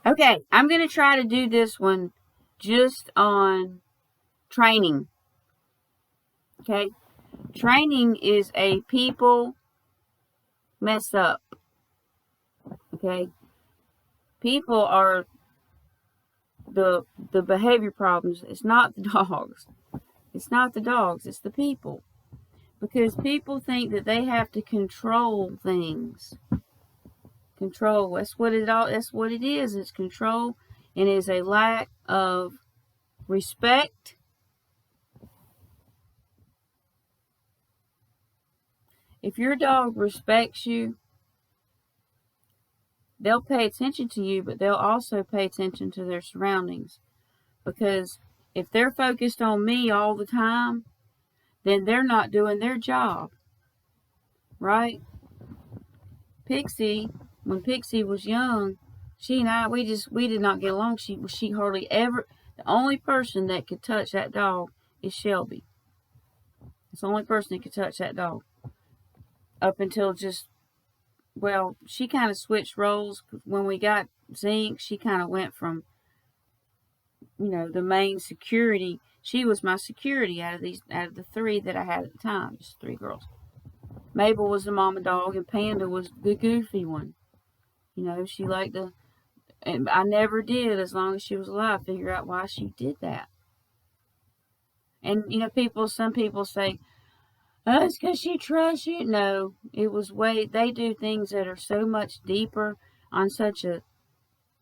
Okay, I'm going to try to do this one just on training. Okay, training is a people mess up. Okay, people are the behavior problems. It's not the dogs. It's not the dogs. It's the people. Because people think that they have to control things. Control. That's what it all. That's what it is. It's control, and it is a lack of respect. If your dog respects you, they'll pay attention to you, but they'll also pay attention to their surroundings. Because if they're focused on me all the time, then they're not doing their job, right? Pixie, when Pixie was young, she and I, we did not get along. She hardly ever. The only person that could touch that dog is Shelby. It's the only person that could touch that dog up until just, well, she kind of switched roles when we got Zink. She kind of went from, the main security. She was my security out of the three that I had at the time, just three girls. Mabel was the mama dog, and Panda was the goofy one. She liked to, and I never did, as long as she was alive, figure out why she did that. And some people say, "Oh, it's because she trusts you." No, it was they do things that are so much deeper, on such a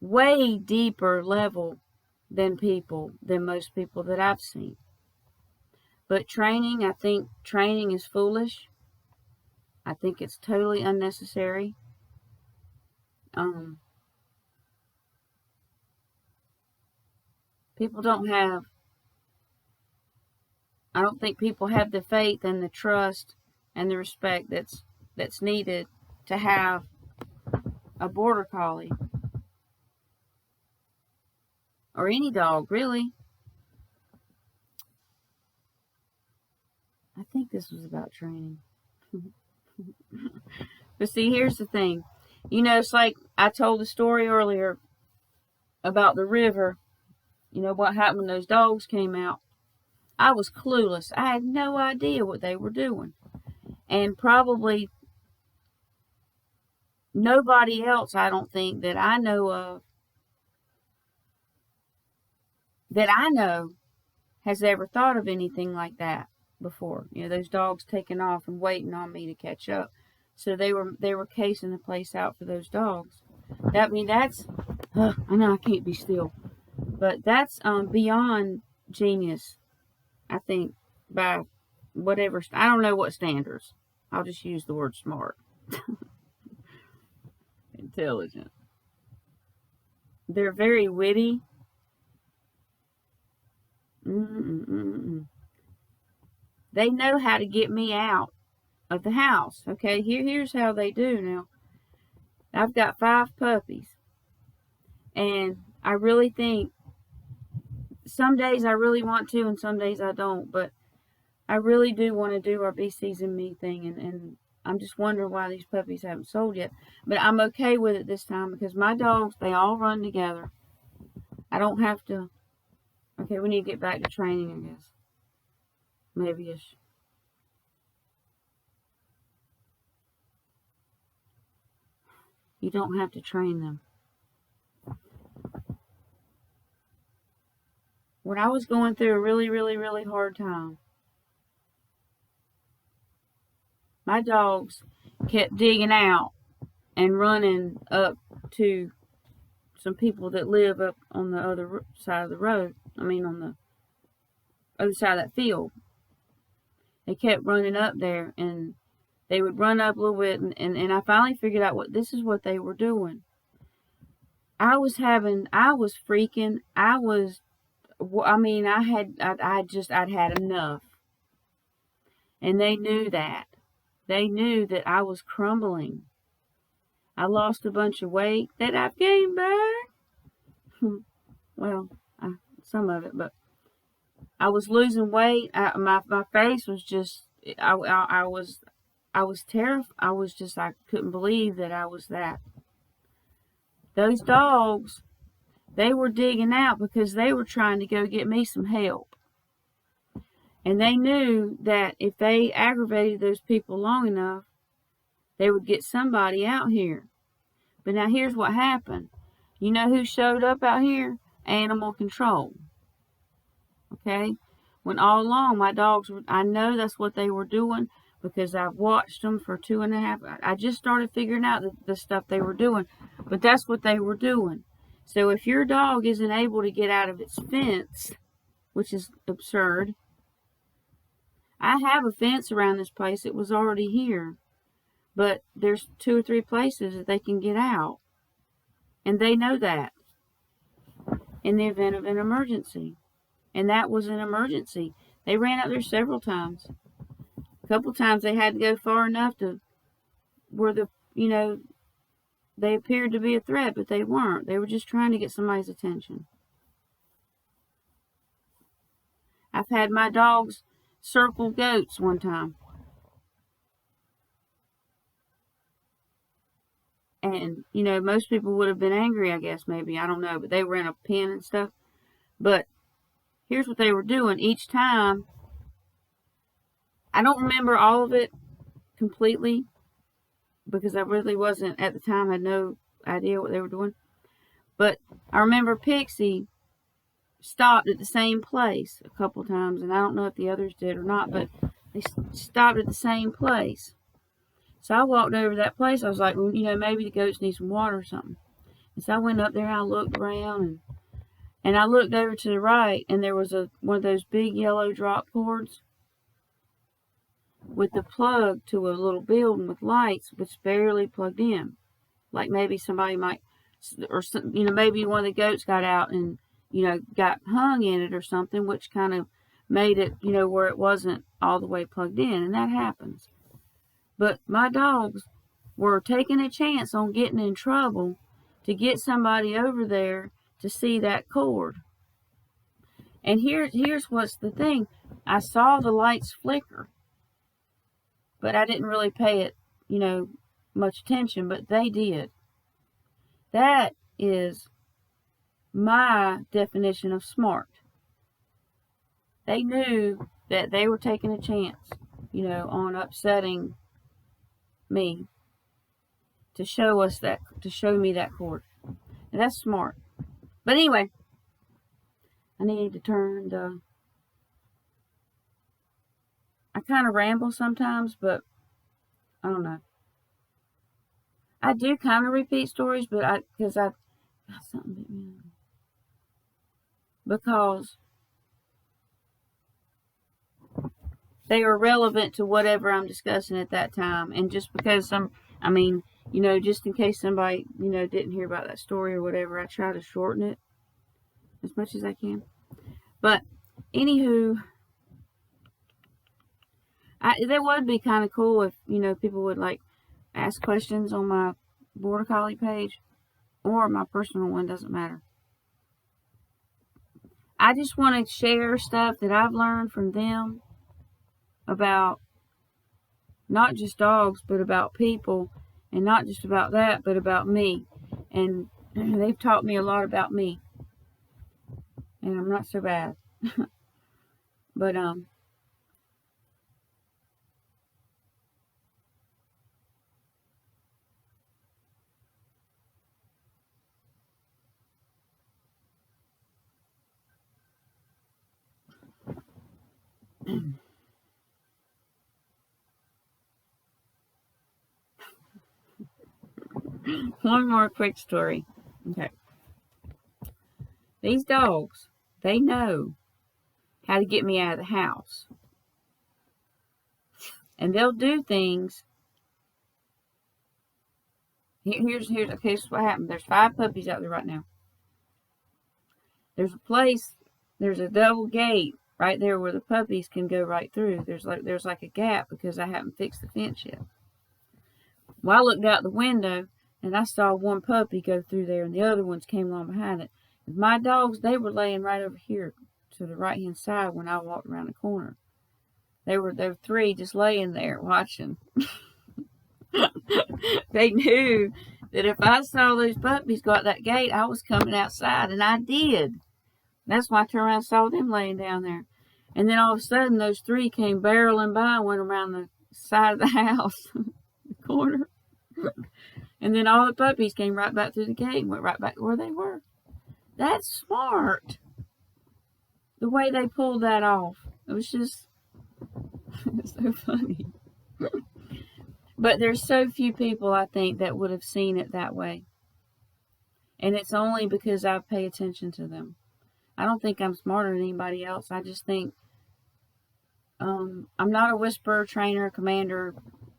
way deeper level than most people that I've seen. But training, I think training is foolish. I think it's totally unnecessary. Um, people don't have, I don't think people have the faith and the trust and the respect that's needed to have a border collie or any dog, really. I think this was about training. But see, here's the thing. It's like I told the story earlier about the river. What happened when those dogs came out? I was clueless. I had no idea what they were doing. And probably nobody else, I don't think, that I know of, that I know, has ever thought of anything like that before. Those dogs taking off and waiting on me to catch up. So they were casing the place out for those dogs. That's I know I can't be still, but that's beyond genius. I think by whatever, I don't know what standards. I'll just use the word smart, intelligent. They're very witty. Mm-mm-mm-mm. They know how to get me out of the house. Okay, here's how they do now. I've got 5 puppies, and I really think some days I really want to, and some days I don't. But I really do want to do our BCs and me thing, and I'm just wondering why these puppies haven't sold yet. But I'm okay with it this time because my dogs, they all run together. I don't have to. Okay, we need to get back to training, I guess. Maybe ish. You don't have to train them. When I was going through a really, really, really hard time, my dogs kept digging out and running up to some people that live up on the other side of the road. I mean, on the other side of that field. They kept running up there, and they would run up a little bit, and I finally figured out this is what they were doing. I was freaking, I'd had enough. And they knew that. They knew that I was crumbling. I lost a bunch of weight that I've gained back. Well, some of it, but I was losing weight. My face was just, I was terrified. I couldn't believe that I was that. Those dogs They were digging out because they were trying to go get me some help. And they knew that if they aggravated those people long enough, they would get somebody out here. But now here's what happened. You know who showed up out here? Animal control. Okay? When all along my dogs were, I know that's what they were doing because I've watched them for 2.5. I just started figuring out the stuff they were doing. But that's what they were doing. So if your dog isn't able to get out of its fence, which is absurd, I have a fence around this place. It was already here. But there's 2 or 3 places that they can get out. And they know that in the event of an emergency. And that was an emergency. They ran up there several times. A couple times they had to go far enough to where they appeared to be a threat, but they weren't. They were just trying to get somebody's attention. I've had my dogs circle goats one time. And, most people would have been angry, I guess, maybe. I don't know. But they were in a pen and stuff. But here's what they were doing. Each time, I don't remember all of it completely. Because I really wasn't, at the time, I had no idea what they were doing. But I remember Pixie stopped at the same place a couple times. And I don't know if the others did or not. But they stopped at the same place. So I walked over to that place. I was like, well, maybe the goats need some water or something. And so I went up there and I looked around and I looked over to the right and there was one of those big yellow drop cords with the plug to a little building with lights, which barely plugged in. Like maybe somebody might, or maybe one of the goats got out and got hung in it or something, which kind of made it where it wasn't all the way plugged in, and that happens. But my dogs were taking a chance on getting in trouble to get somebody over there to see that cord. And here's what's the thing. I saw the lights flicker, but I didn't really pay it, much attention, but they did. That is my definition of smart. They knew that they were taking a chance, on upsetting me to show me that cord. And that's smart. But anyway, I need to turn I kind of ramble sometimes, but I don't know. I do kind of repeat stories, but because they are relevant to whatever I'm discussing at that time. And just because just in case somebody, didn't hear about that story or whatever, I try to shorten it as much as I can. But, anywho, that would be kind of cool if, people would, ask questions on my Border Collie page or my personal one, doesn't matter. I just want to share stuff that I've learned from them about not just dogs, but about people, and not just about that, but about me. And they've taught me a lot about me. And I'm not so bad. But, one more quick story. Okay. These dogs, they know how to get me out of the house. And they'll do things. Here's what happened. There's 5 puppies out there right now. There's a double gate right there where the puppies can go right through. There's like a gap because I haven't fixed the fence yet. Well, I looked out the window and I saw one puppy go through there and the other ones came along behind it. And my dogs, they were laying right over here to the right hand side when I walked around the corner. There were 3 just laying there watching. They knew that if I saw those puppies go out that gate, I was coming outside, and I did. That's why I turned around and saw them laying down there. And then all of a sudden, those three came barreling by and went around the side of the house, the corner. And then all the puppies came right back through the gate and went right back where they were. That's smart. The way they pulled that off. It was just so funny. But there's so few people, I think, that would have seen it that way. And it's only because I pay attention to them. I don't think I'm smarter than anybody else. I just think I'm not a whisperer, trainer, commander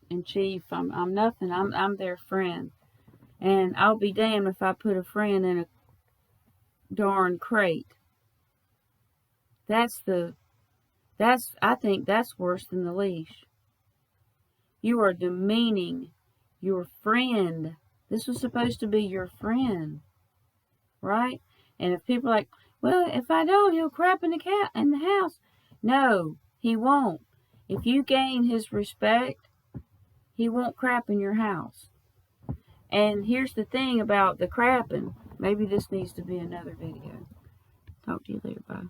in chief. I'm nothing. I'm their friend. And I'll be damned if I put a friend in a darn crate. I think that's worse than the leash. You are demeaning your friend. This was supposed to be your friend, right? And if people are like, well, if I don't, he'll crap in the house. No, he won't. If you gain his respect, he won't crap in your house. And here's the thing about the crapping. Maybe this needs to be another video. Talk to you later. Bye.